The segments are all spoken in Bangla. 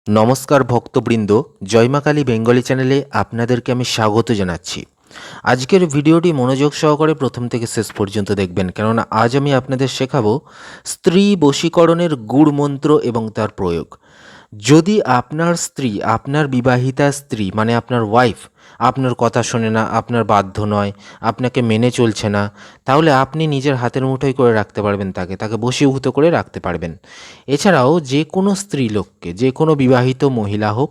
নমস্কার ভক্তবৃন্দ, জয় মা কালী বেঙ্গলি চ্যানেলে আপনাদেরকে আমি স্বাগত জানাচ্ছি। আজকের ভিডিওটি মনোযোগ সহকারে প্রথম থেকে শেষ পর্যন্ত দেখবেন, কেননা আজ আমি আপনাদের শেখাবো স্ত্রী বশীকরণের গূঢ় মন্ত্র এবং তার প্রয়োগ। যদি আপনার স্ত্রী, আপনার বিবাহিতা স্ত্রী মানে আপনার ওয়াইফ আপনার কথা শোনে না, আপনার বাধ্য নয়, আপনাকে মেনে চলছে না, তাহলে আপনি নিজের হাতের মুঠোয় করে রাখতে পারবেন, তাকে বশীভূত করে রাখতে পারবেন। এছাড়াও যে কোনো স্ত্রী লোককে, যে কোনো বিবাহিত মহিলা হোক,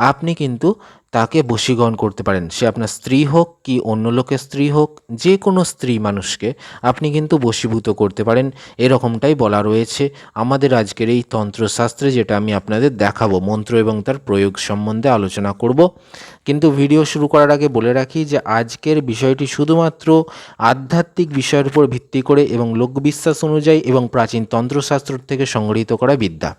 আপনি কিন্তু তাকে বশীকরণ করতে পারেন। সে আপনার স্ত্রী হোক কি অন্য লোকের স্ত্রী হোক, যে কোনো স্ত্রী মানুষকে আপনি কিন্তু বশীভূত করতে পারেন, এরকমটাই বলা রয়েছে আমাদের আজকের এই তন্ত্রশাস্ত্রে, যেটা আমি আপনাদের দেখাবো। মন্ত্র এবং তার প্রয়োগ সম্বন্ধে আলোচনা করব। কিন্তু ভিডিও শুরু করার আগে বলে রাখি যে আজকের বিষয়টি শুধুমাত্র আধ্যাত্মিক বিষয়ের উপর ভিত্তি করে এবং লোকবিশ্বাস অনুযায়ী এবং প্রাচীন তন্ত্রশাস্ত্র থেকে সংগৃহীত করা বিদ্যা,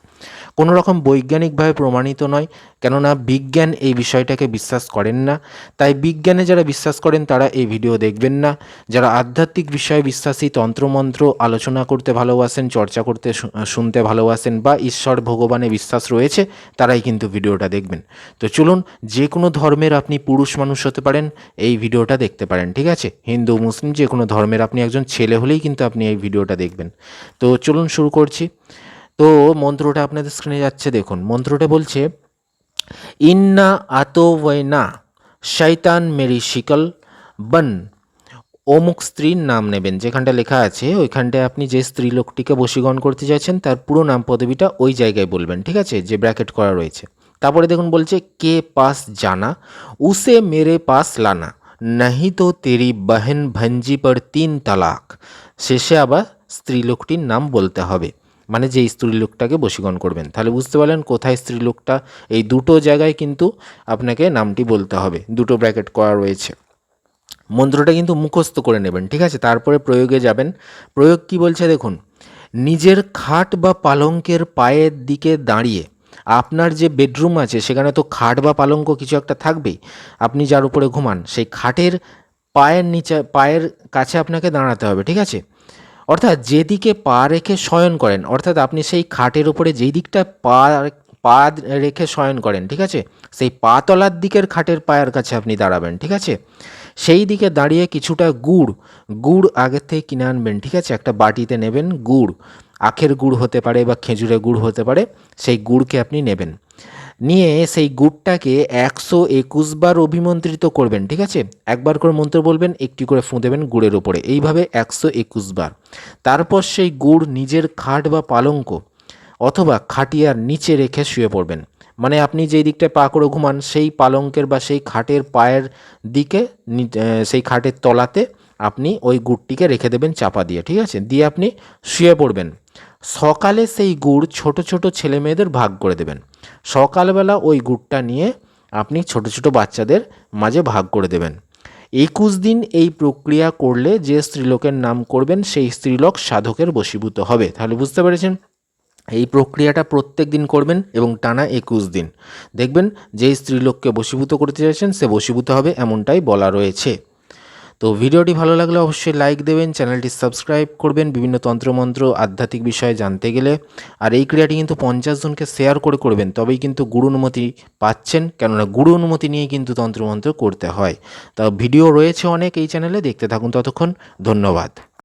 কোনো রকম বৈজ্ঞানিকভাবে প্রমাণিত নয়। কেননা বিজ্ঞান এই বিষয়টাকে বিশ্বাস করেন না, তাই বিজ্ঞানে যারা বিশ্বাস করেন তারা এই ভিডিও দেখবেন না। যারা আধ্যাত্মিক বিষয়ে বিশ্বাসী, তন্ত্রমন্ত্র আলোচনা করতে ভালোবাসেন, চর্চা করতে শুনতে ভালোবাসেন, বা ঈশ্বর ভগবানে বিশ্বাস রয়েছে, তারাই কিন্তু ভিডিওটা দেখবেন। তো চলুন, যে কোনো ধর্মের আপনি পুরুষ মানুষ হতে পারেন, এই ভিডিওটা দেখতে পারেন, ঠিক আছে? হিন্দু মুসলিম যে কোনো ধর্মের আপনি একজন ছেলে হলেই কিন্তু আপনি এই ভিডিওটা দেখবেন। তো চলুন শুরু করছি। তো মন্ত্রটা আপনাদের স্ক্রিনে যাচ্ছে, দেখুন। মন্ত্রটা বলছে, ইন্না আতোয়না শয়তান মেরি শিকল বন। অমুক স্ত্রীর নাম নেবেন, যেখানটা লেখা আছে ওইখানটায় আপনি যে স্ত্রী লোকটিকে বশীকরণ করতে চাইছেন তার পুরো নাম পদবিটা ওই জায়গায় বলবেন, ঠিক আছে, যে ব্র্যাকেট করা রয়েছে। তারপরে দেখুন বলছে, কে পাস জানা উসে মেরে পাস লানা, নাহি তো তেরি বহন ভঞ্জি পর 3 তালাক। শেষে আবার স্ত্রী লোকটির নাম বলতে হবে, মানে যে স্ত্রী লোকটাকে বশীকরণ করবেন। তাহলে বুঝতে পারলেন কোথায় স্ত্রী লোকটা। এই দুটো জায়গায় কিন্তু আপনাকে নামটি বলতে হবে, দুটো ব্র্যাকেট করা রয়েছে। মন্ত্রটা কিন্তু মুখস্থ করে নেবেন, ঠিক আছে? তারপরে প্রয়োগে যাবেন। প্রয়োগ কি বলছে দেখুন, নিজের খাট বা পালঙ্কের পায়ের দিকে দাঁড়িয়ে, আপনার যে বেডরুম আছে সেখানে তো খাট বা পালঙ্ক কিছু একটা থাকবেই, আপনি যার উপরে ঘুমান সেই খাটের পায়ের নিচে, পায়ের কাছে আপনাকে দাঁড়াতে হবে, ঠিক আছে? অর্থাৎ যেদিকে পা রেখে শয়ন করেন, অর্থাৎ আপনি সেই খাটের উপরে যেই দিকটা পা পা রেখে শয়ন করেন, ঠিক আছে, সেই পা তলার দিকের খাটের পায়ের কাছে আপনি দাঁড়াবেন, ঠিক আছে? সেই দিকে দাঁড়িয়ে কিছুটা গুড় আগের থেকে কিনে আনবেন, ঠিক আছে? একটা বাটিতে নেবেন গুড়, আখের গুড় হতে পারে বা খেজুরের গুড় হতে পারে, সেই গুড়কে আপনি নেবেন। নিয়ে সেই গুড়টাকে 121 বার অভিমন্ত্রিত করবেন, ঠিক আছে? একবার করে মন্ত্র বলবেন, একটি করে ফুঁ দেবেন গুড়ের ওপরে, এইভাবে 121 বার। তারপর সেই গুড় নিজের খাট বা পালঙ্ক অথবা খাটিয়ার নিচে রেখে শুয়ে পড়বেন। মানে আপনি যেই দিকটায় পা করে ঘুমান সেই পালঙ্কের বা সেই খাটের পায়ের দিকে, সেই খাটের তলাতে আপনি ওই গুড়টিকে রেখে দেবেন চাপা দিয়ে, ঠিক আছে? দিয়ে আপনি শুয়ে পড়বেন। সকালে সেই গুড় ছোট ছোট ছেলে মেয়েদের ভাগ করে দেবেন। সকালবেলা ওই গুড়টা নিয়ে আপনি ছোট ছোট বাচ্চাদের মাঝে ভাগ করে দেবেন। 21 দিন এই প্রক্রিয়া করলে যে স্ত্রীলোকের নাম করবেন সেই স্ত্রীলোক সাধকের বশীভূত হবে। তাহলে বুঝতে পেরেছেন? এই প্রক্রিয়াটা প্রত্যেক দিন করবেন এবং টানা 21 দিন দেখবেন যে স্ত্রীলোককে বশীভূত করতে চাইছেন সে বশীভূত হবে, এমনটাই বলা রয়েছে। তো ভিডিওটি ভালো লাগলে অবশ্যই লাইক দেবেন, চ্যানেলটি সাবস্ক্রাইব করবেন বিভিন্ন তন্ত্রমন্ত্র আধ্যাত্মিক বিষয়ে জানতে গেলে। আর এই ক্রিয়াটি কিন্তু 50 জনকে শেয়ার করে করবেন, তবেই কিন্তু গুরু অনুমতি পাচ্ছেন, কেননা গুরু অনুমতি নিয়ে কিন্তু তন্ত্রমন্ত্র করতে হয়। তা ভিডিও রয়েছে অনেক এই চ্যানেলে, দেখতে থাকুন ততক্ষণ। ধন্যবাদ।